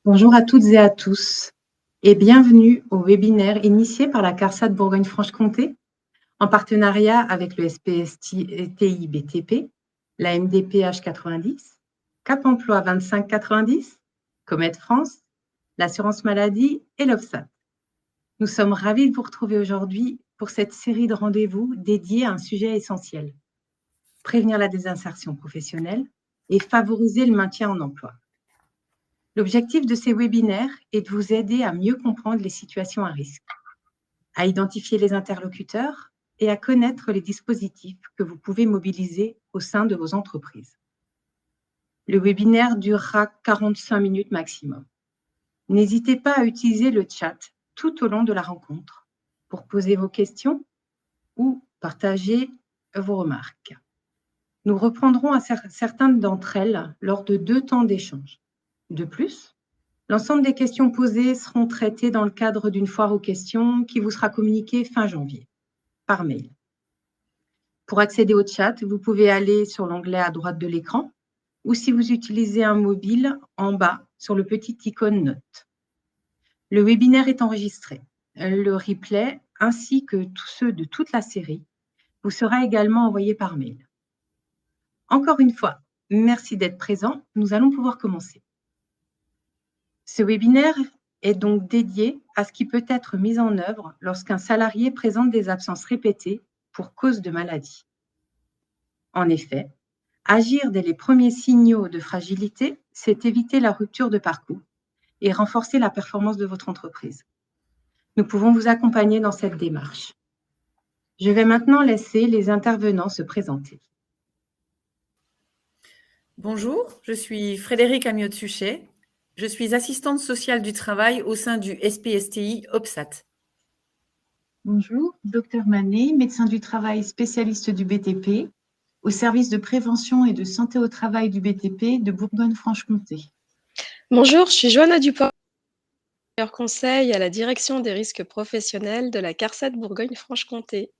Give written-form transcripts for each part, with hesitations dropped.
Bonjour à toutes et à tous et bienvenue au webinaire initié par la CARSAT Bourgogne-Franche-Comté en partenariat avec le SPSTI BTP, la MDPH 90, Cap Emploi 2590, Comet France, l'assurance maladie et l'OFSAT. Nous sommes ravis de vous retrouver aujourd'hui pour cette série de rendez-vous dédiée à un sujet essentiel, prévenir la désinsertion professionnelle et favoriser le maintien en emploi. L'objectif de ces webinaires est de vous aider à mieux comprendre les situations à risque, à identifier les interlocuteurs et à connaître les dispositifs que vous pouvez mobiliser au sein de vos entreprises. Le webinaire durera 45 minutes maximum. N'hésitez pas à utiliser le chat tout au long de la rencontre pour poser vos questions ou partager vos remarques. Nous reprendrons certaines d'entre elles lors de 2 temps d'échange. De plus, l'ensemble des questions posées seront traitées dans le cadre d'une foire aux questions qui vous sera communiquée fin janvier, par mail. Pour accéder au chat, vous pouvez aller sur l'onglet à droite de l'écran ou si vous utilisez un mobile, en bas sur le petit icône Notes. Le webinaire est enregistré. Le replay, ainsi que tous ceux de toute la série, vous sera également envoyé par mail. Encore une fois, merci d'être présent. Nous allons pouvoir commencer. Ce webinaire est donc dédié à ce qui peut être mis en œuvre lorsqu'un salarié présente des absences répétées pour cause de maladie. En effet, agir dès les premiers signaux de fragilité, c'est éviter la rupture de parcours et renforcer la performance de votre entreprise. Nous pouvons vous accompagner dans cette démarche. Je vais maintenant laisser les intervenants se présenter. Bonjour, je suis Frédérique Amiot-Suchet. Je suis assistante sociale du travail au sein du SPSTI OPSAT. Bonjour, Dr Manet, médecin du travail spécialiste du BTP, au service de prévention et de santé au travail du BTP de Bourgogne-Franche-Comté. Bonjour, je suis Johanna Duport, conseil à la direction des risques professionnels de la CARSAT Bourgogne-Franche-Comté.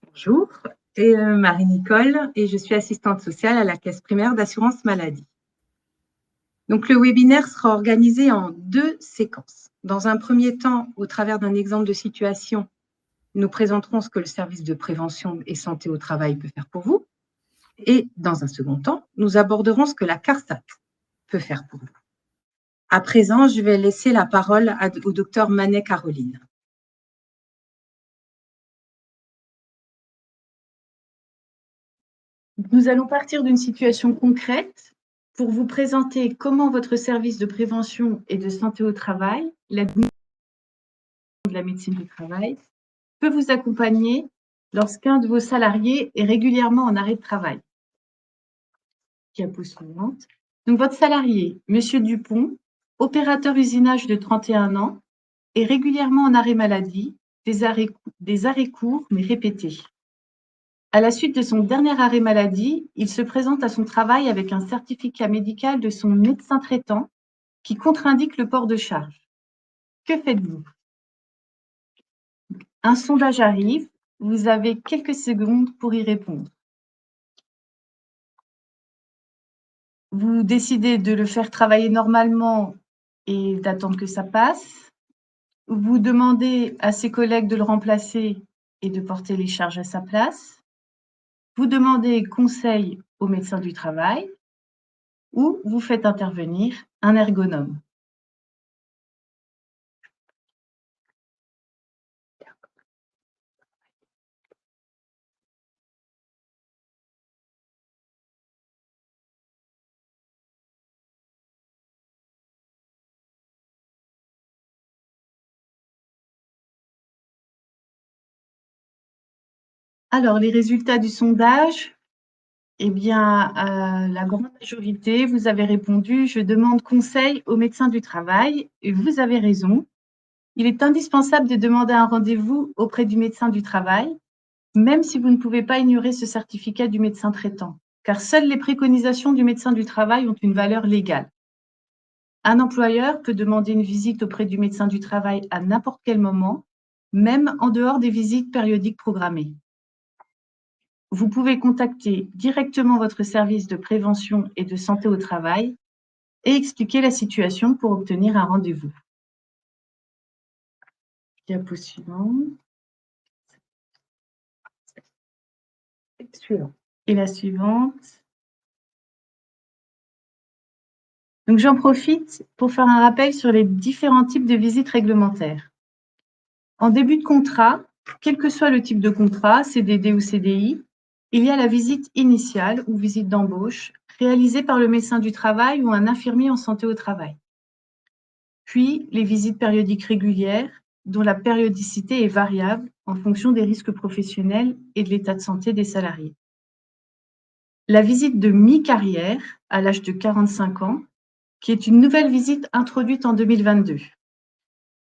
Bonjour, et Marie-Nicole, et je suis assistante sociale à la caisse primaire d'assurance maladie. Donc, le webinaire sera organisé en 2 séquences. Dans un premier temps, au travers d'un exemple de situation, nous présenterons ce que le service de prévention et santé au travail peut faire pour vous. Et dans un second temps, nous aborderons ce que la CARSAT peut faire pour vous. À présent, je vais laisser la parole au docteur Manet Caroline. Nous allons partir d'une situation concrète pour vous présenter comment votre service de prévention et de santé au travail, l'administration de la médecine du travail, peut vous accompagner lorsqu'un de vos salariés est régulièrement en arrêt de travail. Diapo suivante. Donc, votre salarié, Monsieur Dupont, opérateur usinage de 31 ans, est régulièrement en arrêt maladie, des arrêts courts mais répétés. À la suite de son dernier arrêt maladie, il se présente à son travail avec un certificat médical de son médecin traitant qui contre-indique le port de charge. Que faites-vous? Un sondage arrive, vous avez quelques secondes pour y répondre. Vous décidez de le faire travailler normalement et d'attendre que ça passe. Vous demandez à ses collègues de le remplacer et de porter les charges à sa place. Vous demandez conseil au médecin du travail ou vous faites intervenir un ergonome. Alors, les résultats du sondage, eh bien, la grande majorité, vous avez répondu « Je demande conseil au médecin du travail » et vous avez raison. Il est indispensable de demander un rendez-vous auprès du médecin du travail, même si vous ne pouvez pas ignorer ce certificat du médecin traitant, car seules les préconisations du médecin du travail ont une valeur légale. Un employeur peut demander une visite auprès du médecin du travail à n'importe quel moment, même en dehors des visites périodiques programmées. Vous pouvez contacter directement votre service de prévention et de santé au travail et expliquer la situation pour obtenir un rendez-vous. Diapo suivante. Et la suivante. Donc, j'en profite pour faire un rappel sur les différents types de visites réglementaires. En début de contrat, quel que soit le type de contrat, CDD ou CDI, il y a la visite initiale ou visite d'embauche réalisée par le médecin du travail ou un infirmier en santé au travail. Puis, les visites périodiques régulières, dont la périodicité est variable en fonction des risques professionnels et de l'état de santé des salariés. La visite de mi-carrière, à l'âge de 45 ans, qui est une nouvelle visite introduite en 2022.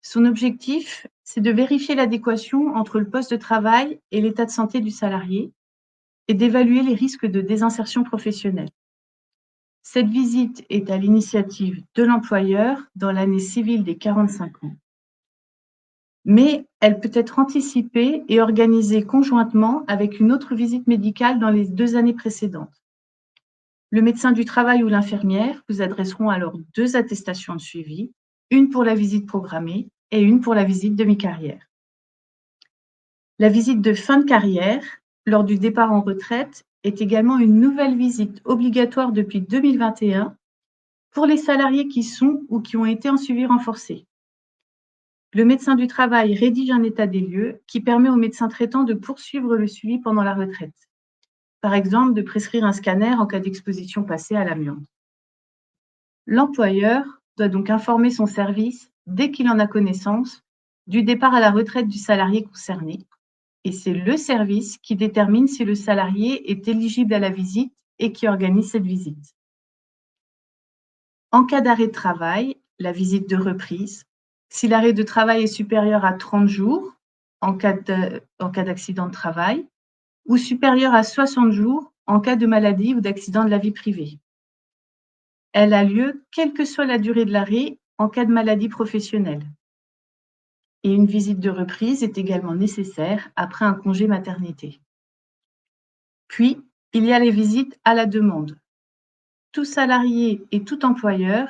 Son objectif, c'est de vérifier l'adéquation entre le poste de travail et l'état de santé du salarié et d'évaluer les risques de désinsertion professionnelle. Cette visite est à l'initiative de l'employeur dans l'année civile des 45 ans. Mais elle peut être anticipée et organisée conjointement avec une autre visite médicale dans les 2 années précédentes. Le médecin du travail ou l'infirmière vous adresseront alors 2 attestations de suivi, une pour la visite programmée et une pour la visite de mi-carrière. La visite de fin de carrière, lors du départ en retraite, est également une nouvelle visite obligatoire depuis 2021 pour les salariés qui sont ou qui ont été en suivi renforcé. Le médecin du travail rédige un état des lieux qui permet au médecin traitant de poursuivre le suivi pendant la retraite. Par exemple, de prescrire un scanner en cas d'exposition passée à l'amiante. L'employeur doit donc informer son service, dès qu'il en a connaissance, du départ à la retraite du salarié concerné, et c'est le service qui détermine si le salarié est éligible à la visite et qui organise cette visite. En cas d'arrêt de travail, la visite de reprise, si l'arrêt de travail est supérieur à 30 jours en cas d'accident de travail, ou supérieur à 60 jours en cas de maladie ou d'accident de la vie privée. Elle a lieu quelle que soit la durée de l'arrêt en cas de maladie professionnelle. Et une visite de reprise est également nécessaire après un congé maternité. Puis, il y a les visites à la demande. Tout salarié et tout employeur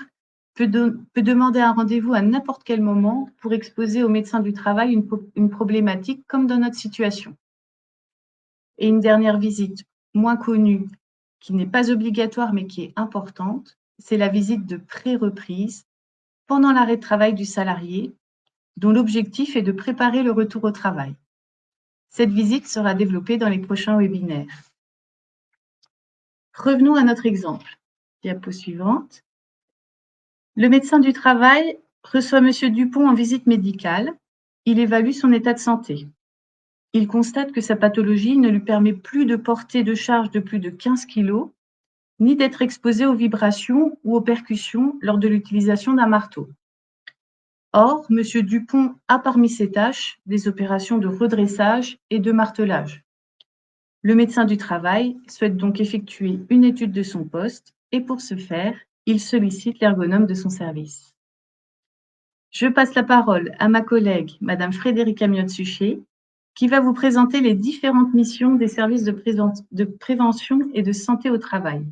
peut demander un rendez-vous à n'importe quel moment pour exposer au médecin du travail une problématique comme dans notre situation. Et une dernière visite moins connue, qui n'est pas obligatoire mais qui est importante, c'est la visite de pré-reprise pendant l'arrêt de travail du salarié, dont l'objectif est de préparer le retour au travail. Cette visite sera développée dans les prochains webinaires. Revenons à notre exemple. Diapo suivante. Le médecin du travail reçoit M. Dupont en visite médicale. Il évalue son état de santé. Il constate que sa pathologie ne lui permet plus de porter de charge de plus de 15 kg, ni d'être exposé aux vibrations ou aux percussions lors de l'utilisation d'un marteau. Or, M. Dupont a parmi ses tâches des opérations de redressage et de martelage. Le médecin du travail souhaite donc effectuer une étude de son poste et pour ce faire, il sollicite l'ergonome de son service. Je passe la parole à ma collègue, Madame Frédérique Amiot-Suchet, qui va vous présenter les différentes missions des services de prévention et de santé au travail.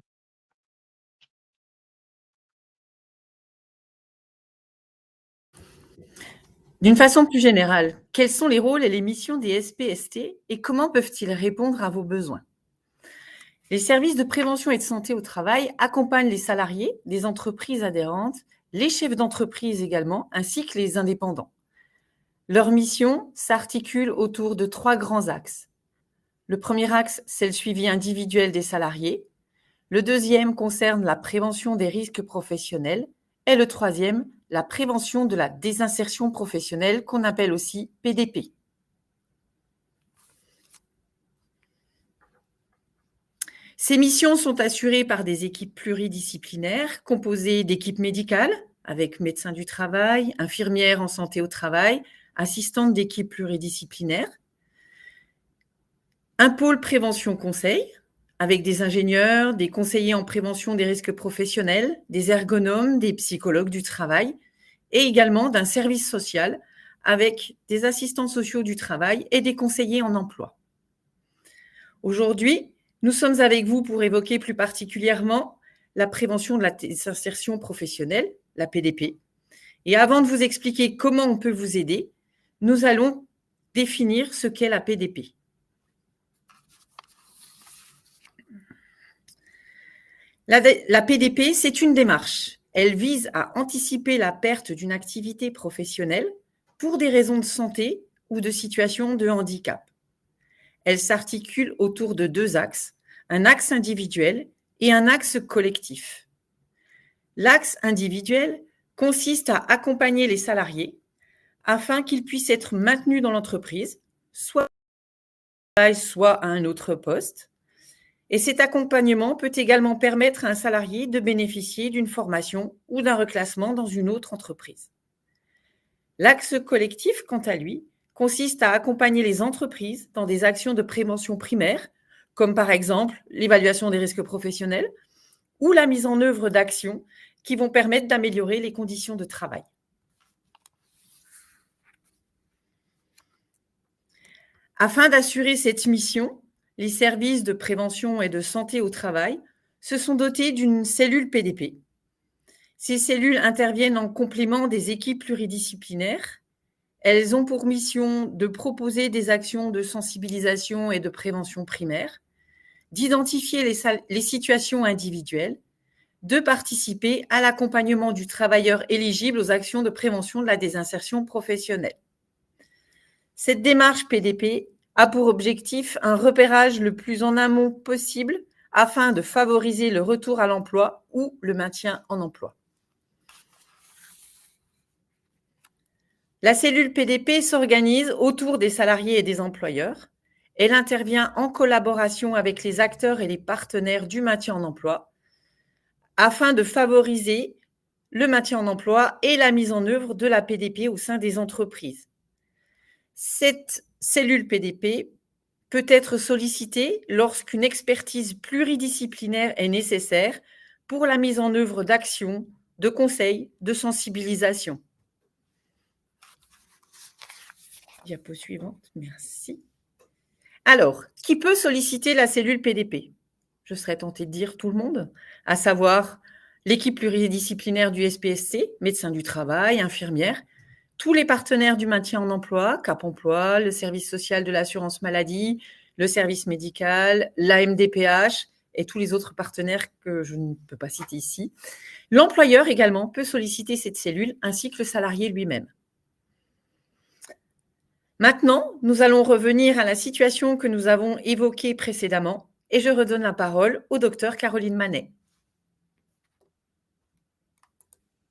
D'une façon plus générale, quels sont les rôles et les missions des SPST et comment peuvent-ils répondre à vos besoins? Les services de prévention et de santé au travail accompagnent les salariés, les entreprises adhérentes, les chefs d'entreprise également, ainsi que les indépendants. Leur mission s'articule autour de 3 grands axes. Le premier axe, c'est le suivi individuel des salariés. Le deuxième concerne la prévention des risques professionnels. Et le troisième, la prévention de la désinsertion professionnelle, qu'on appelle aussi PDP. Ces missions sont assurées par des équipes pluridisciplinaires composées d'équipes médicales, avec médecins du travail, infirmières en santé au travail, assistantes d'équipes pluridisciplinaires, un pôle prévention-conseil, avec des ingénieurs, des conseillers en prévention des risques professionnels, des ergonomes, des psychologues du travail, et également d'un service social avec des assistants sociaux du travail et des conseillers en emploi. Aujourd'hui, nous sommes avec vous pour évoquer plus particulièrement la prévention de la désinsertion professionnelle, la PDP. Et avant de vous expliquer comment on peut vous aider, nous allons définir ce qu'est la PDP. La PDP, c'est une démarche. Elle vise à anticiper la perte d'une activité professionnelle pour des raisons de santé ou de situation de handicap. Elle s'articule autour de 2 axes, un axe individuel et un axe collectif. L'axe individuel consiste à accompagner les salariés afin qu'ils puissent être maintenus dans l'entreprise, soit à un autre poste. Et cet accompagnement peut également permettre à un salarié de bénéficier d'une formation ou d'un reclassement dans une autre entreprise. L'axe collectif, quant à lui, consiste à accompagner les entreprises dans des actions de prévention primaire, comme par exemple l'évaluation des risques professionnels ou la mise en œuvre d'actions qui vont permettre d'améliorer les conditions de travail. Afin d'assurer cette mission, les services de prévention et de santé au travail se sont dotés d'une cellule PDP. Ces cellules interviennent en complément des équipes pluridisciplinaires. Elles ont pour mission de proposer des actions de sensibilisation et de prévention primaire, d'identifier les situations individuelles, de participer à l'accompagnement du travailleur éligible aux actions de prévention de la désinsertion professionnelle. Cette démarche PDP a pour objectif un repérage le plus en amont possible afin de favoriser le retour à l'emploi ou le maintien en emploi. La cellule PDP s'organise autour des salariés et des employeurs. Elle intervient en collaboration avec les acteurs et les partenaires du maintien en emploi afin de favoriser le maintien en emploi et la mise en œuvre de la PDP au sein des entreprises. Cette cellule PDP peut être sollicitée lorsqu'une expertise pluridisciplinaire est nécessaire pour la mise en œuvre d'actions, de conseils, de sensibilisation. Diapo suivante, merci. Alors, qui peut solliciter la cellule PDP? Je serais tentée de dire tout le monde, à savoir l'équipe pluridisciplinaire du SPST, médecin du travail, infirmière, tous les partenaires du maintien en emploi, Cap Emploi, le service social de l'assurance maladie, le service médical, la MDPH et tous les autres partenaires que je ne peux pas citer ici. L'employeur également peut solliciter cette cellule ainsi que le salarié lui-même. Maintenant, nous allons revenir à la situation que nous avons évoquée précédemment et je redonne la parole au docteur Caroline Manet.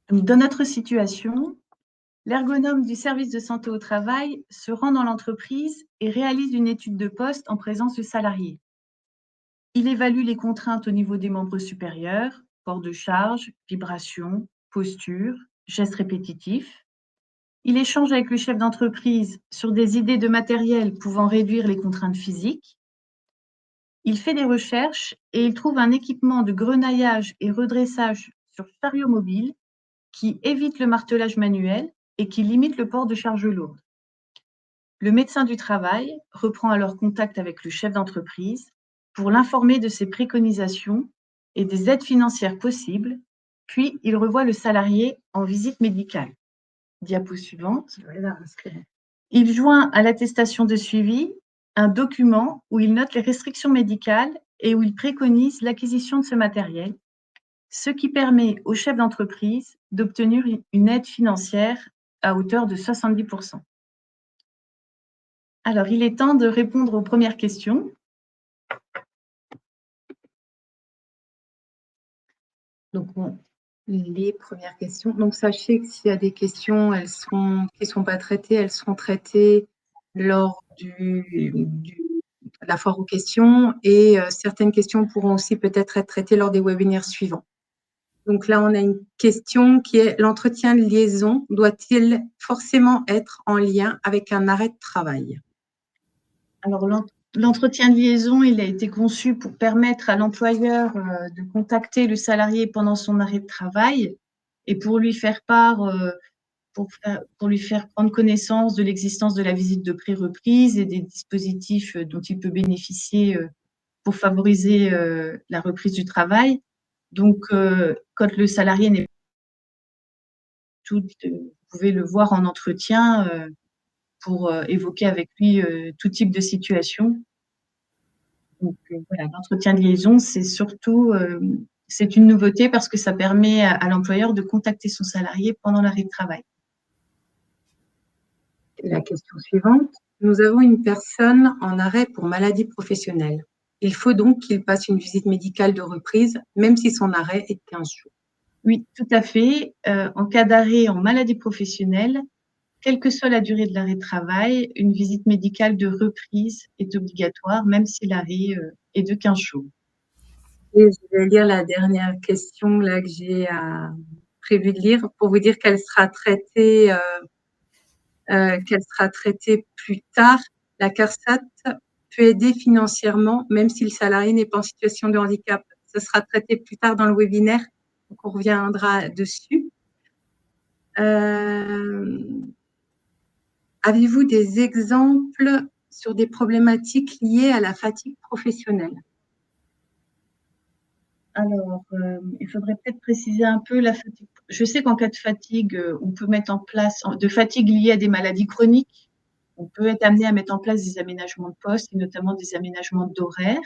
Dans notre situation, l'ergonome du service de santé au travail se rend dans l'entreprise et réalise une étude de poste en présence du salarié. Il évalue les contraintes au niveau des membres supérieurs, port de charge, vibration, posture, gestes répétitifs. Il échange avec le chef d'entreprise sur des idées de matériel pouvant réduire les contraintes physiques. Il fait des recherches et il trouve un équipement de grenaillage et redressage sur chariot mobile qui évite le martelage manuel et qui limite le port de charges lourdes. Le médecin du travail reprend alors contact avec le chef d'entreprise pour l'informer de ses préconisations et des aides financières possibles, puis il revoit le salarié en visite médicale. Diapo suivante. Il joint à l'attestation de suivi un document où il note les restrictions médicales et où il préconise l'acquisition de ce matériel, ce qui permet au chef d'entreprise d'obtenir une aide financière à hauteur de 70%. Alors, il est temps de répondre aux premières questions. Donc, les premières questions. Donc, sachez que s'il y a des questions qui ne sont pas traitées, elles seront traitées lors de la foire aux questions et certaines questions pourront aussi peut-être être traitées lors des webinaires suivants. Donc là, on a une question qui est: l'entretien de liaison doit-il forcément être en lien avec un arrêt de travail? Alors, l'entretien de liaison, il a été conçu pour permettre à l'employeur de contacter le salarié pendant son arrêt de travail et pour lui faire pour lui faire prendre connaissance de l'existence de la visite de pré-reprise et des dispositifs dont il peut bénéficier pour favoriser la reprise du travail. Donc, quand le salarié n'est tout, vous pouvez le voir en entretien pour évoquer avec lui tout type de situation. Donc voilà, l'entretien de liaison, c'est surtout c'est une nouveauté parce que ça permet à l'employeur de contacter son salarié pendant l'arrêt de travail. La question suivante. Nous avons une personne en arrêt pour maladie professionnelle. Il faut donc qu'il passe une visite médicale de reprise, même si son arrêt est de 15 jours. Oui, tout à fait. En cas d'arrêt en maladie professionnelle, quelle que soit la durée de l'arrêt de travail, une visite médicale de reprise est obligatoire, même si l'arrêt est de 15 jours. Et je vais lire la dernière question là, que j'ai prévu de lire pour vous dire qu'elle sera traitée plus tard. La CARSAT peut aider financièrement, même si le salarié n'est pas en situation de handicap. Ce sera traité plus tard dans le webinaire, donc on reviendra dessus. Avez-vous des exemples sur des problématiques liées à la fatigue professionnelle? Alors, il faudrait peut-être préciser un peu la fatigue. Je sais qu'en cas de fatigue, on peut mettre en place, de fatigue liée à des maladies chroniques, on peut être amené à mettre en place des aménagements de poste et notamment des aménagements d'horaires.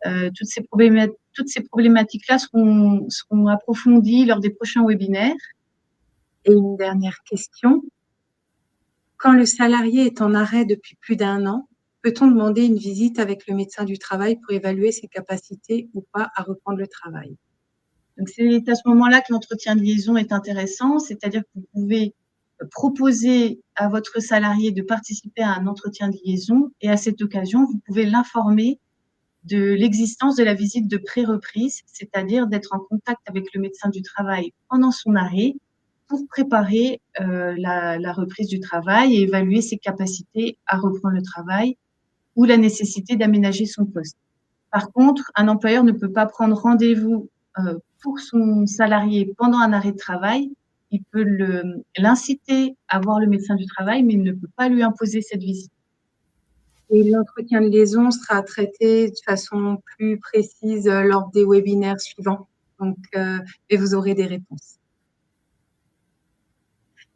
Toutes ces problématiques-là seront approfondies lors des prochains webinaires. Et une dernière question. Quand le salarié est en arrêt depuis plus d'1 an, peut-on demander une visite avec le médecin du travail pour évaluer ses capacités ou pas à reprendre le travail? Donc, c'est à ce moment-là que l'entretien de liaison est intéressant, c'est-à-dire que vous pouvez proposer à votre salarié de participer à un entretien de liaison et à cette occasion, vous pouvez l'informer de l'existence de la visite de pré-reprise, c'est-à-dire d'être en contact avec le médecin du travail pendant son arrêt pour préparer la reprise du travail et évaluer ses capacités à reprendre le travail ou la nécessité d'aménager son poste. Par contre, un employeur ne peut pas prendre rendez-vous pour son salarié pendant un arrêt de travail. Il peut l'inciter à voir le médecin du travail, mais il ne peut pas lui imposer cette visite. Et l'entretien de liaison sera traité de façon plus précise lors des webinaires suivants. Donc, et vous aurez des réponses.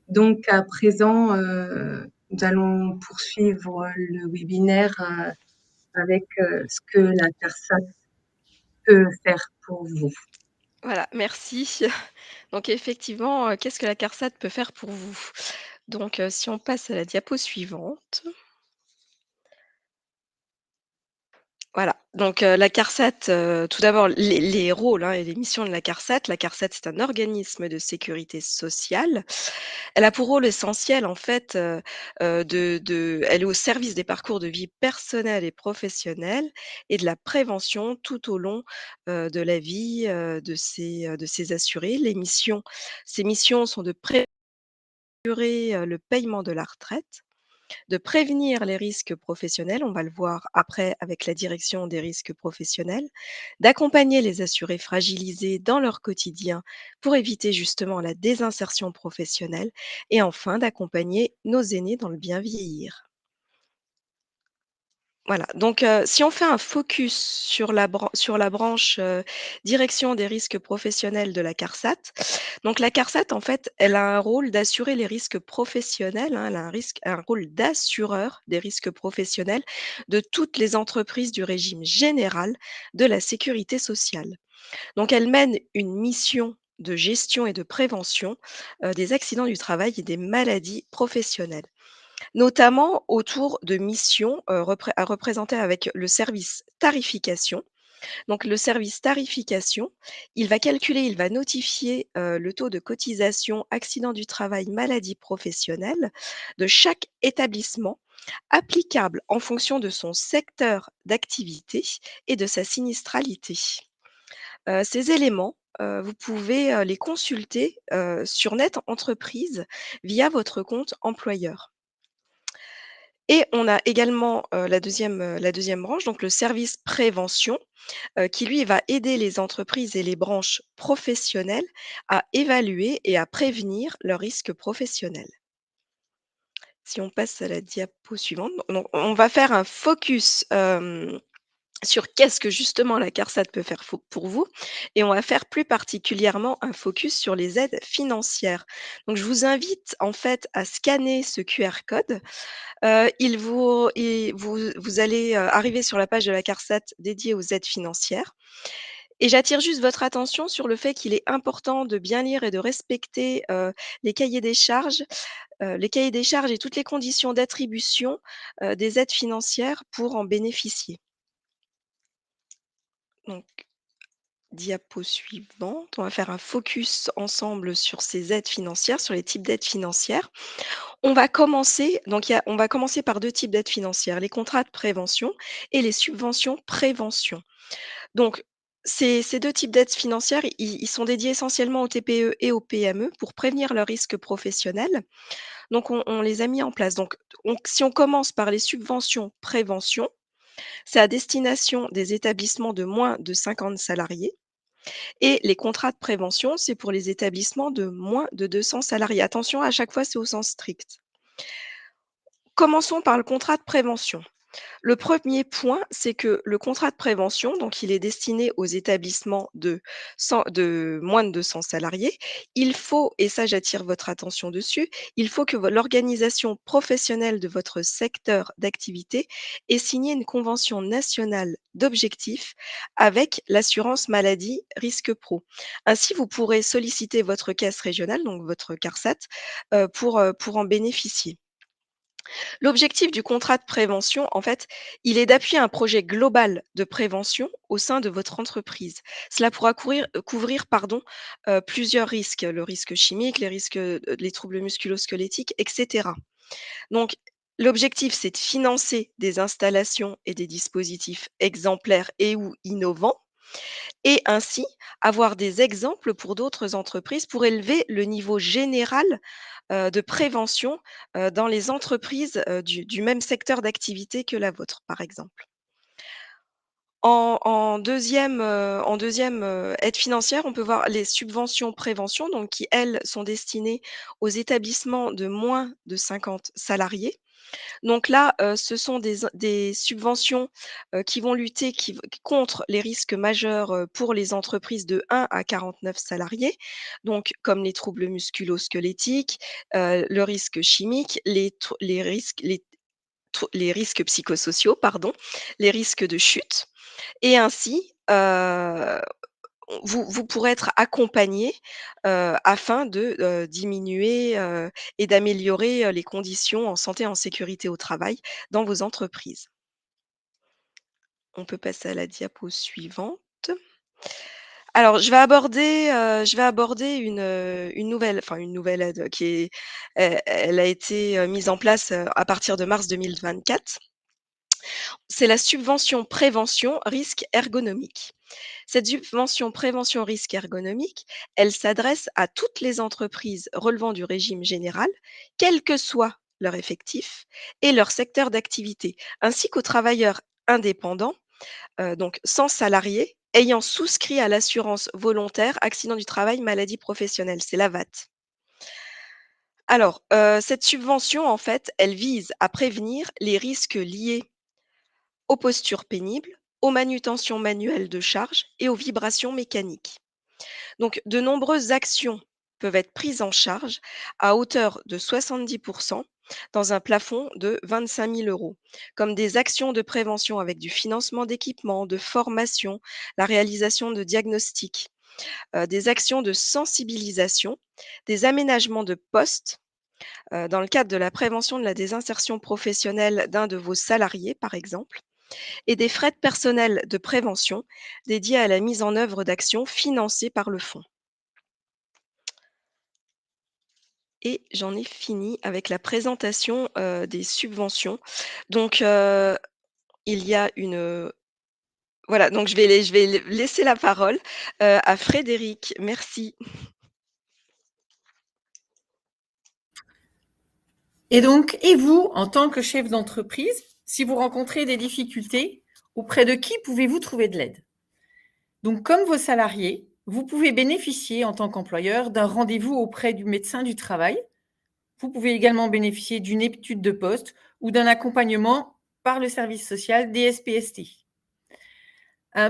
Donc, à présent, nous allons poursuivre le webinaire avec ce que la CARSAT peut faire pour vous. Voilà, merci. Donc effectivement, qu'est-ce que la CARSAT peut faire pour vous? Donc, si on passe à la diapo suivante. Voilà, donc la CARSAT, tout d'abord les rôles, hein, et les missions de la CARSAT. La CARSAT, c'est un organisme de sécurité sociale. Elle a pour rôle essentiel en fait, elle est au service des parcours de vie personnels et professionnels et de la prévention tout au long, de la vie, de ses assurés. Ses missions sont de préparer le paiement de la retraite, de prévenir les risques professionnels, on va le voir après avec la direction des risques professionnels, d'accompagner les assurés fragilisés dans leur quotidien pour éviter justement la désinsertion professionnelle et enfin d'accompagner nos aînés dans le bien vieillir. Voilà, donc si on fait un focus sur la branche, direction des risques professionnels de la CARSAT. Donc la CARSAT, en fait, elle a un rôle d'assurer les risques professionnels, hein, elle a un rôle d'assureur des risques professionnels de toutes les entreprises du régime général de la sécurité sociale. Donc elle mène une mission de gestion et de prévention, des accidents du travail et des maladies professionnelles, notamment autour de missions, à représenter avec le service tarification. Donc le service tarification, il va calculer, il va notifier, le taux de cotisation accident du travail, maladie professionnelle de chaque établissement, applicable en fonction de son secteur d'activité et de sa sinistralité. Ces éléments, vous pouvez, les consulter, sur Net Entreprise via votre compte employeur. Et on a également, la 2e branche, donc le service prévention, qui lui va aider les entreprises et les branches professionnelles à évaluer et à prévenir leurs risques professionnels. Si on passe à la diapo suivante, donc on va faire un focus, sur qu'est-ce que justement la CARSAT peut faire pour vous, et on va faire plus particulièrement un focus sur les aides financières. Donc je vous invite en fait à scanner ce QR code. Vous allez, arriver sur la page de la CARSAT dédiée aux aides financières, et j'attire juste votre attention sur le fait qu'il est important de bien lire et de respecter, les cahiers des charges, et toutes les conditions d'attribution, des aides financières pour en bénéficier. Donc diapo suivante, on va faire un focus ensemble sur ces aides financières, sur les types d'aides financières. On va commencer par 2 types d'aides financières, les contrats de prévention et les subventions prévention. Donc ces 2 types d'aides financières, ils sont dédiés essentiellement aux TPE et aux PME pour prévenir leurs risques professionnels. Donc on les a mis en place. Donc si on commence par les subventions prévention, c'est à destination des établissements de moins de 50 salariés, et les contrats de prévention, c'est pour les établissements de moins de 200 salariés. Attention, à chaque fois, c'est au sens strict. Commençons par le contrat de prévention. Le premier point, c'est que le contrat de prévention, donc il est destiné aux établissements de moins de 200 salariés. Il faut, et ça j'attire votre attention dessus, il faut que l'organisation professionnelle de votre secteur d'activité ait signé une convention nationale d'objectifs avec l'assurance maladie Risque Pro. Ainsi, vous pourrez solliciter votre caisse régionale, donc votre CARSAT, pour en bénéficier. L'objectif du contrat de prévention, en fait, il est d'appuyer un projet global de prévention au sein de votre entreprise. Cela pourra couvrir plusieurs risques, le risque chimique, les troubles musculo-squelettiques, etc. Donc, l'objectif, c'est de financer des installations et des dispositifs exemplaires et ou innovants, et ainsi avoir des exemples pour d'autres entreprises pour élever le niveau général de prévention, dans les entreprises, du même secteur d'activité que la vôtre, par exemple. En deuxième aide financière, on peut voir les subventions prévention, donc qui, elles, sont destinées aux établissements de moins de 50 salariés. Donc là, ce sont des subventions, qui vont lutter contre les risques majeurs, pour les entreprises de 1 à 49 salariés, donc comme les troubles musculo-squelettiques, le risque chimique, les risques psychosociaux, pardon, les risques de chute, et ainsi, vous pourrez être accompagné, afin de, diminuer, et d'améliorer, les conditions en santé et en sécurité au travail dans vos entreprises. On peut passer à la diapo suivante. Alors je vais aborder une nouvelle aide qui est elle a été, mise en place, à partir de mars 2024. C'est la subvention prévention risque ergonomique. Cette subvention prévention risque ergonomique, elle s'adresse à toutes les entreprises relevant du régime général, quel que soit leur effectif et leur secteur d'activité, ainsi qu'aux travailleurs indépendants, donc sans salariés, ayant souscrit à l'assurance volontaire accident du travail maladie professionnelle, c'est l'AVAT. Alors, cette subvention, en fait, elle vise à prévenir les risques liés aux postures pénibles, aux manutentions manuelles de charge et aux vibrations mécaniques. Donc, de nombreuses actions peuvent être prises en charge à hauteur de 70% dans un plafond de 25 000 euros, comme des actions de prévention avec du financement d'équipements, de formation, la réalisation de diagnostics, des actions de sensibilisation, des aménagements de postes dans le cadre de la prévention de la désinsertion professionnelle d'un de vos salariés, par exemple, et des frais de personnel de prévention dédiés à la mise en œuvre d'actions financées par le fonds. Et j'en ai fini avec la présentation, des subventions. Donc, il y a voilà, donc je vais laisser la parole, à Frédéric. Merci. Et donc, et vous, en tant que chef d'entreprise, si vous rencontrez des difficultés, auprès de qui pouvez-vous trouver de l'aide? Donc, comme vos salariés, vous pouvez bénéficier en tant qu'employeur d'un rendez-vous auprès du médecin du travail. Vous pouvez également bénéficier d'une étude de poste ou d'un accompagnement par le service social des SPST.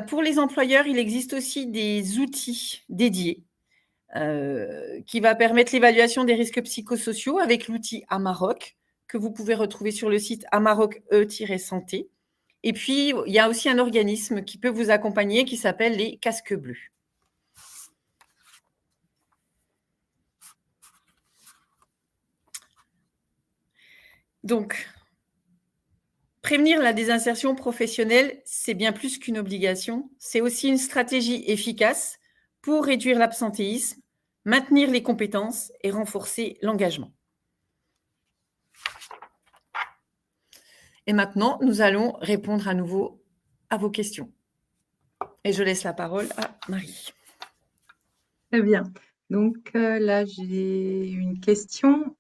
Pour les employeurs, il existe aussi des outils dédiés qui va permettre l'évaluation des risques psychosociaux avec l'outil Amaroc que vous pouvez retrouver sur le site amaroc-santé. Et puis, il y a aussi un organisme qui peut vous accompagner qui s'appelle les Casques Bleus. Donc, prévenir la désinsertion professionnelle, c'est bien plus qu'une obligation, c'est aussi une stratégie efficace pour réduire l'absentéisme, maintenir les compétences et renforcer l'engagement. Et maintenant, nous allons répondre à nouveau à vos questions. Et je laisse la parole à Marie. Très bien. Donc là, j'ai une question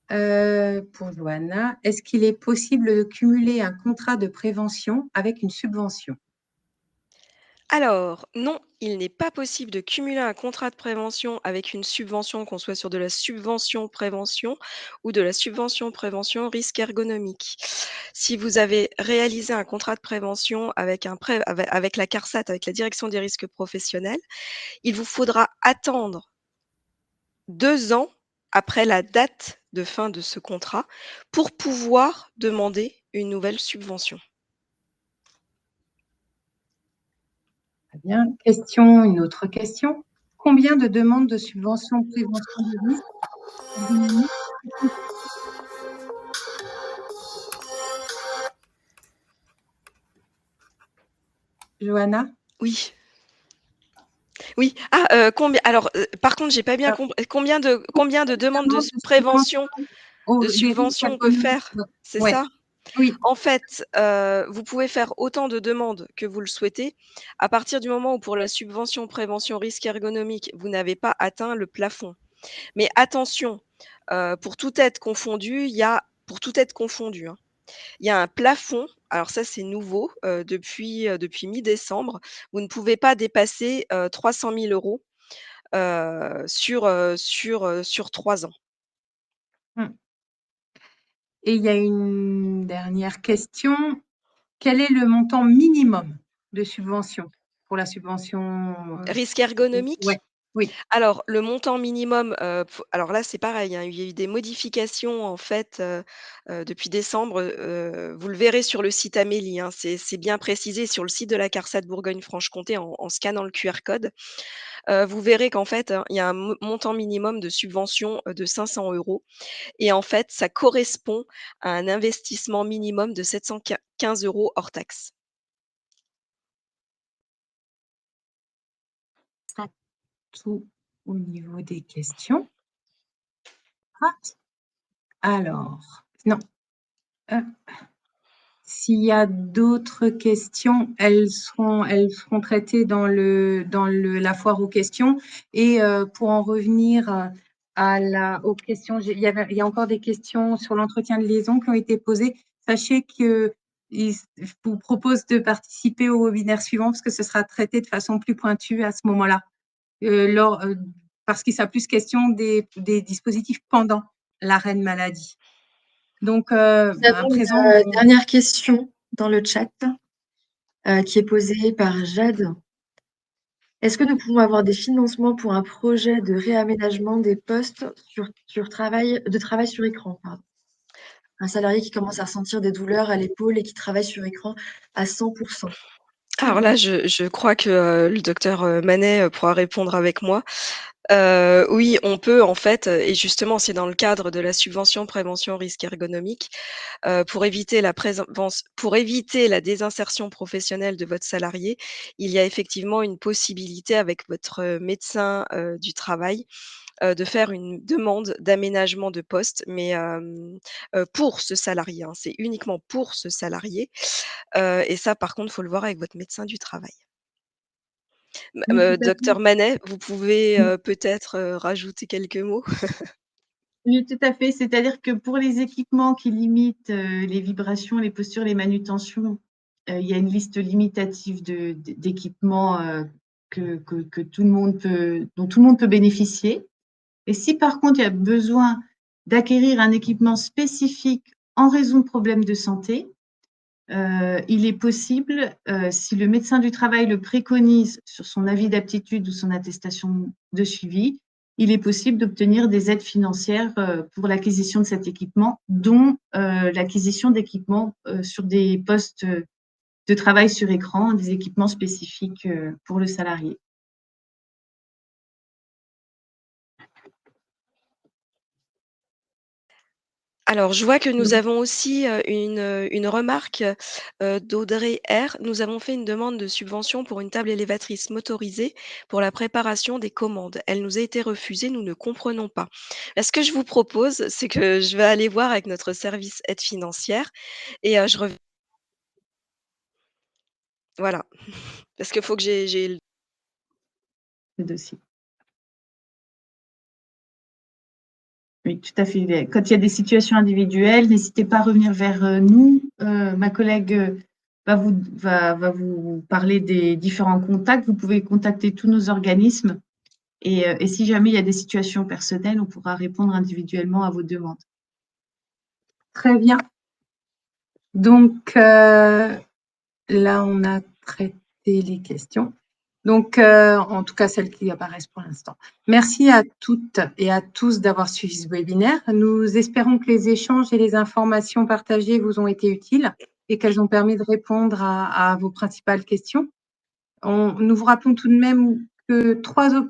pour Johanna. Est-ce qu'il est possible de cumuler un contrat de prévention avec une subvention? Alors, non, il n'est pas possible de cumuler un contrat de prévention avec une subvention, qu'on soit sur de la subvention prévention ou de la subvention prévention risque ergonomique. Si vous avez réalisé un contrat de prévention avec la CARSAT, avec la direction des risques professionnels, il vous faudra attendre 2 ans après la date de fin de ce contrat pour pouvoir demander une nouvelle subvention. Très bien. Une autre question. Combien de demandes de subvention prévention de risque ergonomique? Johanna? Oui. Oui. Combien alors, par contre, j'ai pas bien compris. Combien de demandes de prévention, de des risques subvention on peut ergonomiques. faire? C'est Ouais. ça? Oui. En fait, vous pouvez faire autant de demandes que vous le souhaitez, à partir du moment où pour la subvention prévention risque ergonomique, vous n'avez pas atteint le plafond. Mais attention, pour tout être confondu, hein, il y a un plafond. Alors ça, c'est nouveau, depuis mi-décembre. Vous ne pouvez pas dépasser, 300 000 € sur 3 ans. Et il y a une dernière question. Quel est le montant minimum de subvention pour la subvention Risque ergonomique? Ouais. Oui. Alors, le montant minimum, alors là, c'est pareil, hein, il y a eu des modifications en fait, depuis décembre, vous le verrez sur le site Amélie, hein, c'est bien précisé sur le site de la CARSAT Bourgogne-Franche-Comté en scannant le QR code. Vous verrez qu'en fait, hein, il y a un montant minimum de subvention, de 500 € et en fait, ça correspond à un investissement minimum de 715 € hors taxes. Tout au niveau des questions. Ah. Alors, non. S'il y a d'autres questions, elles seront traitées dans la foire aux questions. Et pour en revenir aux questions, il y a encore des questions sur l'entretien de liaison qui ont été posées. Sachez que je vous propose de participer au webinaire suivant parce que ce sera traité de façon plus pointue à ce moment-là, parce qu'il sera plus question des dispositifs pendant l'arrêt de maladie. Donc, à présent, dernière question dans le chat qui est posée par Jade. Est-ce que nous pouvons avoir des financements pour un projet de réaménagement des postes de travail sur écran, pardon. Un salarié qui commence à ressentir des douleurs à l'épaule et qui travaille sur écran à 100%. Alors là, je crois que, le docteur, Manet, pourra répondre avec moi. Oui, on peut en fait, et justement, c'est dans le cadre de la subvention prévention risque ergonomique, pour éviter la désinsertion professionnelle de votre salarié, il y a effectivement une possibilité avec votre, médecin, du travail, de faire une demande d'aménagement de poste, mais pour ce salarié, hein. C'est uniquement pour ce salarié, et ça, par contre, il faut le voir avec votre médecin du travail. Oui, tout à fait. Docteur Manet, vous pouvez, Oui. peut-être, rajouter quelques mots? Oui, tout à fait. C'est-à-dire que pour les équipements qui limitent les vibrations, les postures, les manutentions, il y a une liste limitative d'équipements dont tout le monde peut bénéficier. Et si par contre il y a besoin d'acquérir un équipement spécifique en raison de problèmes de santé, il est possible, si le médecin du travail le préconise sur son avis d'aptitude ou son attestation de suivi, il est possible d'obtenir des aides financières pour l'acquisition de cet équipement, dont l'acquisition d'équipements sur des postes de travail sur écran, des équipements spécifiques pour le salarié. Alors, je vois que nous avons aussi une remarque d'Audrey R. Nous avons fait une demande de subvention pour une table élévatrice motorisée pour la préparation des commandes. Elle nous a été refusée, nous ne comprenons pas. Ce que je vous propose, c'est que je vais aller voir avec notre service aide financière et je reviens. Voilà, parce qu'il faut que j'ai Le dossier. Oui, tout à fait. Quand il y a des situations individuelles, n'hésitez pas à revenir vers nous. Ma collègue va vous parler des différents contacts. Vous pouvez contacter tous nos organismes et si jamais il y a des situations personnelles, on pourra répondre individuellement à vos demandes. Très bien. Donc, là, on a traité les questions. Donc, en tout cas, celles qui apparaissent pour l'instant. Merci à toutes et à tous d'avoir suivi ce webinaire. Nous espérons que les échanges et les informations partagées vous ont été utiles et qu'elles ont permis de répondre à vos principales questions. Nous vous rappelons tout de même que 3 autres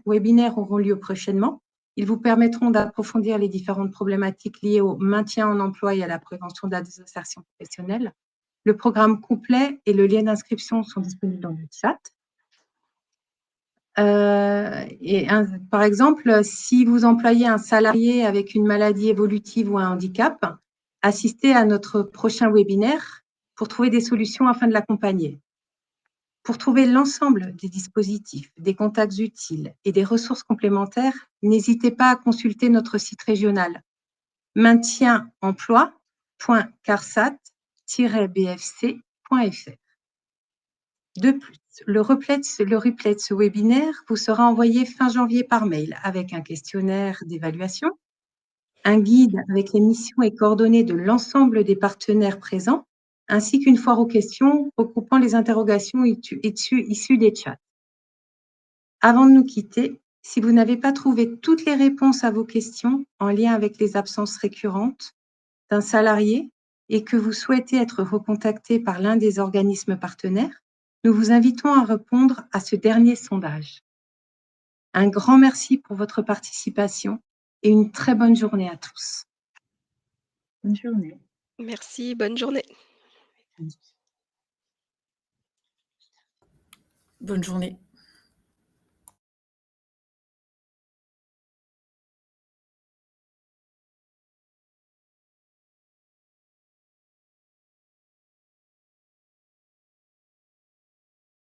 webinaires auront lieu prochainement. Ils vous permettront d'approfondir les différentes problématiques liées au maintien en emploi et à la prévention de la désinsertion professionnelle. Le programme complet et le lien d'inscription sont disponibles dans le chat. Par exemple, si vous employez un salarié avec une maladie évolutive ou un handicap, assistez à notre prochain webinaire pour trouver des solutions afin de l'accompagner. Pour trouver l'ensemble des dispositifs, des contacts utiles et des ressources complémentaires, n'hésitez pas à consulter notre site régional maintienemploi.carsat-bfc.fr. De plus, le replay de ce webinaire vous sera envoyé fin janvier par mail avec un questionnaire d'évaluation, un guide avec les missions et coordonnées de l'ensemble des partenaires présents, ainsi qu'une foire aux questions regroupant les interrogations issues des chats. Avant de nous quitter, si vous n'avez pas trouvé toutes les réponses à vos questions en lien avec les absences récurrentes d'un salarié et que vous souhaitez être recontacté par l'un des organismes partenaires, nous vous invitons à répondre à ce dernier sondage. Un grand merci pour votre participation et une très bonne journée à tous. Bonne journée. Merci, bonne journée. Bonne journée.